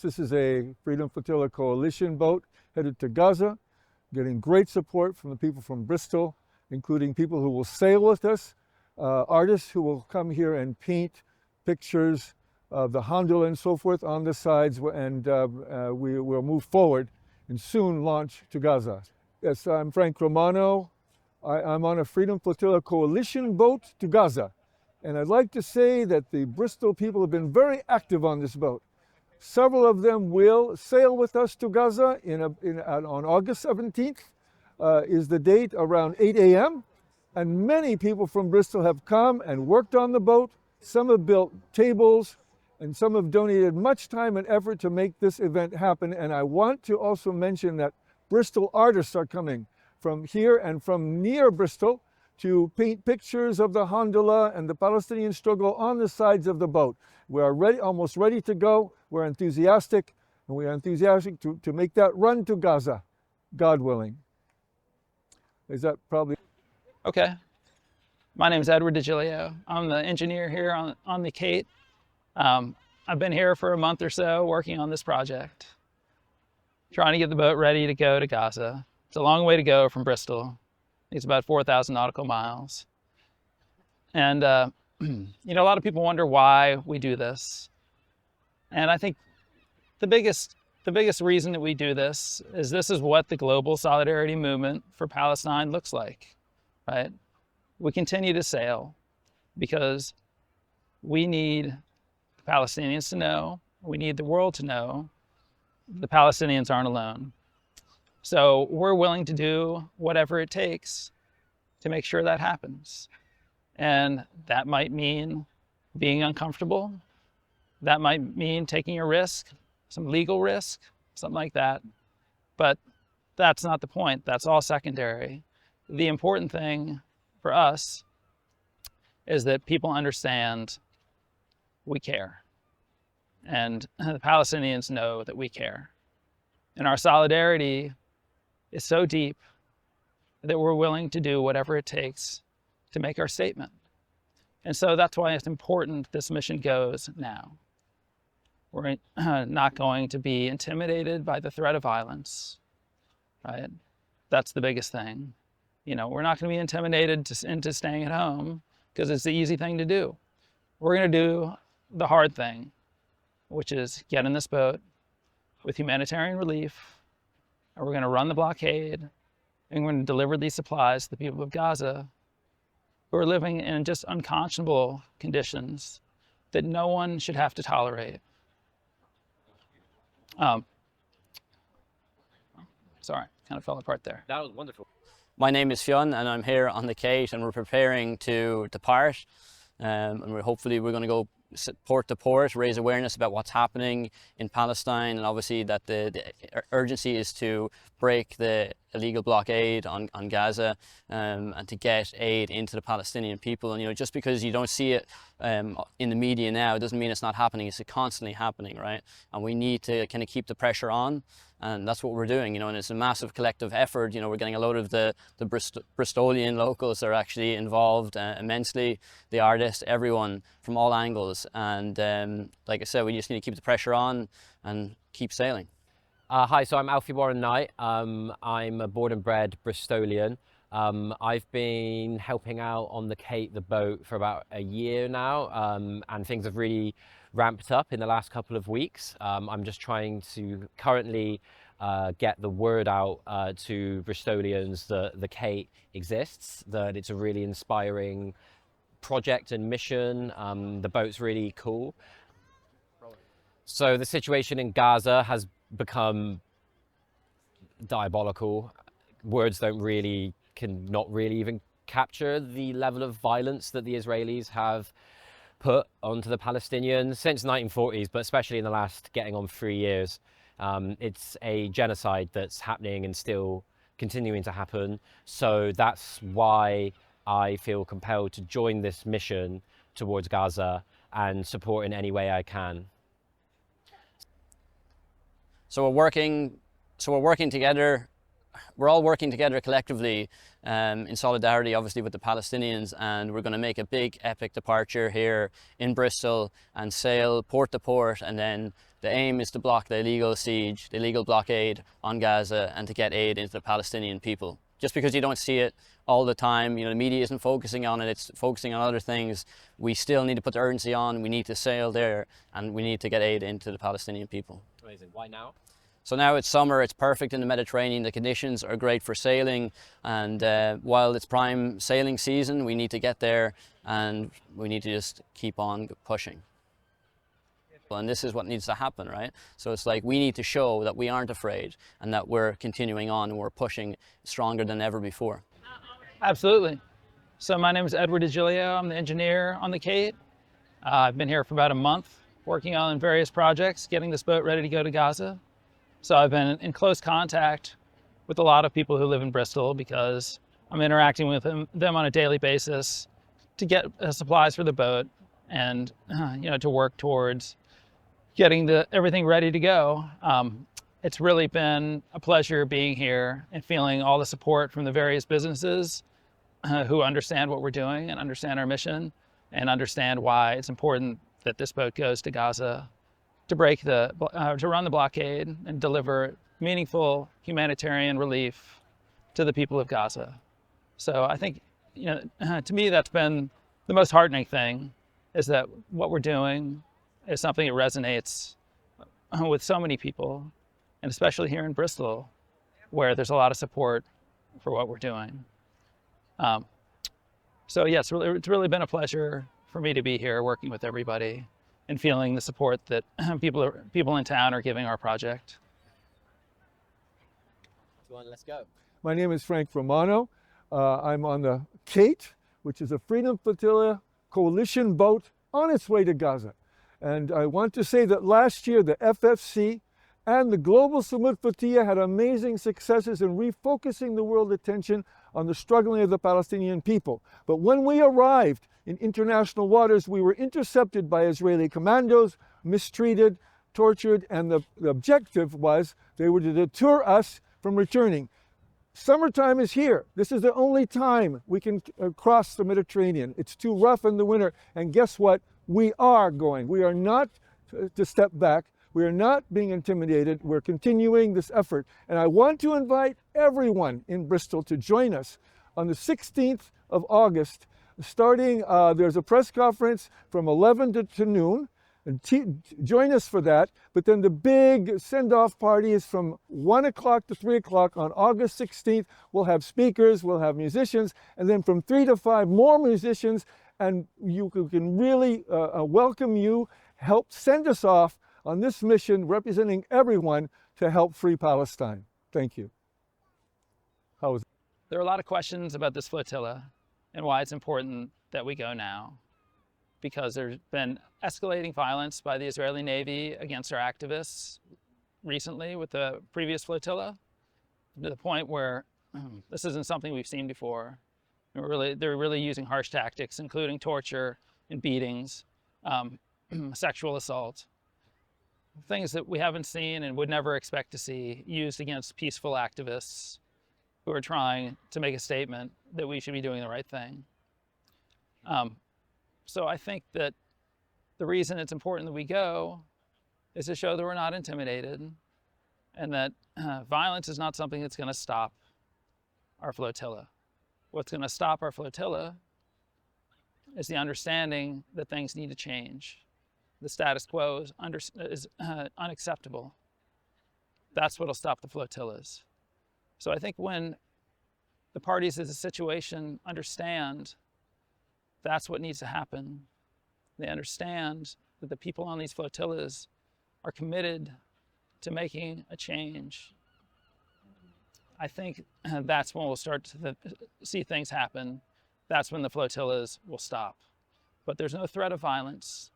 This is a Freedom Flotilla Coalition boat headed to Gaza, getting great support from the people from Bristol, including people who will sail with us, artists who will come here and paint pictures of the gondola and so forth on the sides, and we will move forward and soon launch to Gaza. Yes, I'm Frank Romano. I'm on a Freedom Flotilla Coalition boat to Gaza. And I'd like to say that the Bristol people have been very active on this boat. Several of them will sail with us to Gaza on August 17th is the date, around 8 a.m. And many people from Bristol have come and worked on the boat. Some have built tables, and some have donated much time and effort to make this event happen. And I want to also mention that Bristol artists are coming from here and from near Bristol to paint pictures of the gondola and the Palestinian struggle on the sides of the boat. We are ready, almost ready to go. We're enthusiastic, and we are enthusiastic to make that run to Gaza, God willing. Is that probably? Okay. My name is Edward DiGilio. I'm the engineer here on the Kate. I've been here for a month or so working on this project, trying to get the boat ready to go to Gaza. It's a long way to go from Bristol. It's about 4,000 nautical miles. And, you know, a lot of people wonder why we do this. And I think the biggest reason that we do this is what the global solidarity movement for Palestine looks like, right? We continue to sail because we need the Palestinians to know, we need the world to know, the Palestinians aren't alone. So we're willing to do whatever it takes to make sure that happens. And that might mean being uncomfortable. That might mean taking a risk, some legal risk, something like that. But that's not the point. That's all secondary. The important thing for us is that people understand we care. And the Palestinians know that we care. And our solidarity is so deep that we're willing to do whatever it takes to make our statement. And so that's why it's important this mission goes now. We're not going to be intimidated by the threat of violence, right? That's the biggest thing. You know, we're not going to be intimidated into staying at home because it's the easy thing to do. We're going to do the hard thing, which is get in this boat with humanitarian relief, and we're going to run the blockade, and we're going to deliver these supplies to the people of Gaza who are living in just unconscionable conditions that no one should have to tolerate. Sorry, kind of fell apart there. That was wonderful. My name is Fionn, and I'm here on the Kate, and we're preparing to depart. And hopefully we're going to go port to port, raise awareness about what's happening in Palestine, and obviously that the urgency is to break the illegal blockade on Gaza, and to get aid into the Palestinian people. And you know, just because you don't see it in the media now, it doesn't mean it's not happening. It's constantly happening, right? And we need to kind of keep the pressure on, and that's what we're doing, you know. And it's a massive collective effort. You know, we're getting a load of the Bristolian locals are actually involved immensely, the artists, everyone from all angles. And like I said, we just need to keep the pressure on and keep sailing. Hi, so I'm Alfie Warren Knight. I'm a born and bred Bristolian. I've been helping out on the Kate, the boat, for about a year now, and things have really ramped up in the last couple of weeks. I'm just trying to currently get the word out to Bristolians that the Kate exists, that it's a really inspiring project and mission. The boat's really cool. So the situation in Gaza has become diabolical. Words cannot really even capture the level of violence that the Israelis have put onto the Palestinians since the 1940s, but especially in the last getting on 3 years. It's a genocide that's happening and still continuing to happen. So that's why I feel compelled to join this mission towards Gaza and support in any way I can. So we're working together we're all working together collectively in solidarity, obviously, with the Palestinians, and we're going to make a big, epic departure here in Bristol and sail port to port, and then the aim is to block the illegal siege, the illegal blockade on Gaza, and to get aid into the Palestinian people. Just because you don't see it all the time, the media isn't focusing on it, it's focusing on other things, we still need to put the urgency on, we need to sail there, and we need to get aid into the Palestinian people. Amazing. Why now? So now it's summer, it's perfect in the Mediterranean, the conditions are great for sailing, and while it's prime sailing season, we need to get there, and we need to just keep on pushing. And this is what needs to happen, right? So it's like we need to show that we aren't afraid and that we're continuing on and we're pushing stronger than ever before. Absolutely. So my name is Edward DiGilio. I'm the engineer on the Kate. I've been here for about a month working on various projects, getting this boat ready to go to Gaza. So I've been in close contact with a lot of people who live in Bristol because I'm interacting with them on a daily basis to get supplies for the boat and to work towards getting everything ready to go. It's really been a pleasure being here and feeling all the support from the various businesses who understand what we're doing and understand our mission and understand why it's important that this boat goes to Gaza to run the blockade and deliver meaningful humanitarian relief to the people of Gaza. So I think, to me, that's been the most heartening thing, is that what we're doing is something that resonates with so many people, and especially here in Bristol, where there's a lot of support for what we're doing. So yes, it's really been a pleasure for me to be here working with everybody and feeling the support that people in town are giving our project. Let's go. My name is Frank Romano. I'm on the Kate, which is a Freedom Flotilla coalition boat on its way to Gaza. And I want to say that last year, the FFC and the Global Sumud Flotilla had amazing successes in refocusing the world attention on the struggling of the Palestinian people. But when we arrived in international waters, we were intercepted by Israeli commandos, mistreated, tortured, and the objective was they were to deter us from returning. Summertime is here. This is the only time we can cross the Mediterranean. It's too rough in the winter. And guess what? We are going. We are not to step back. We are not being intimidated. We're continuing this effort. And I want to invite everyone in Bristol to join us on the 16th of August. Starting, there's a press conference from 11 to noon. And join us for that. But then the big send-off party is from 1 o'clock to 3 o'clock on August 16th. We'll have speakers, we'll have musicians, and then from 3 to 5 more musicians. And you can really welcome you, help send us off on this mission representing everyone to help free Palestine. Thank you. How was it? There are a lot of questions about this flotilla and why it's important that we go now. Because there's been escalating violence by the Israeli Navy against our activists recently with the previous flotilla, to the point where this isn't something we've seen before. They're really using harsh tactics, including torture and beatings, sexual assault, things that we haven't seen and would never expect to see used against peaceful activists who are trying to make a statement that we should be doing the right thing. So I think that the reason it's important that we go is to show that we're not intimidated and that violence is not something that's going to stop our flotilla. What's going to stop our flotilla is the understanding that things need to change. The status quo is unacceptable. That's what will stop the flotillas. So I think when the parties of the situation understand that's what needs to happen, they understand that the people on these flotillas are committed to making a change, I think that's when we'll start to see things happen. That's when the flotillas will stop. But there's no threat of violence,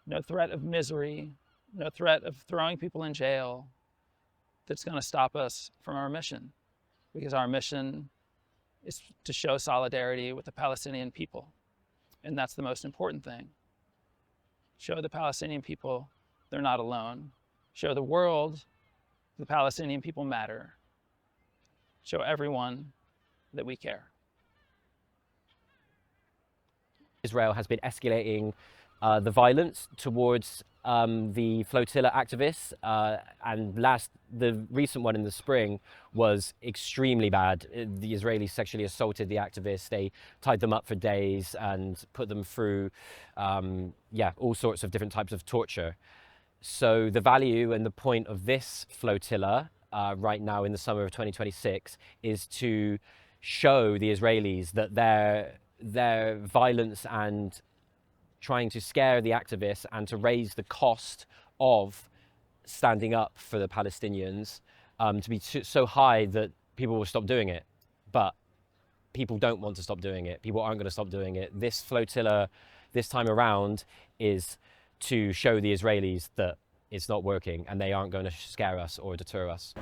no threat of misery, no threat of throwing people in jail that's going to stop us from our mission, because our mission is to show solidarity with the Palestinian people. And that's the most important thing. Show the Palestinian people they're not alone. Show the world the Palestinian people matter. show everyone that we care. Israel has been escalating the violence towards the flotilla activists, and the recent one in the spring was extremely bad. The Israelis sexually assaulted the activists. They tied them up for days and put them through, all sorts of different types of torture. So the value and the point of this flotilla right now in the summer of 2026 is to show the Israelis that their violence and trying to scare the activists and to raise the cost of standing up for the Palestinians to be so high that people will stop doing it. But people don't want to stop doing it. People aren't going to stop doing it. This flotilla, this time around, is to show the Israelis that it's not working and they aren't going to scare us or deter us.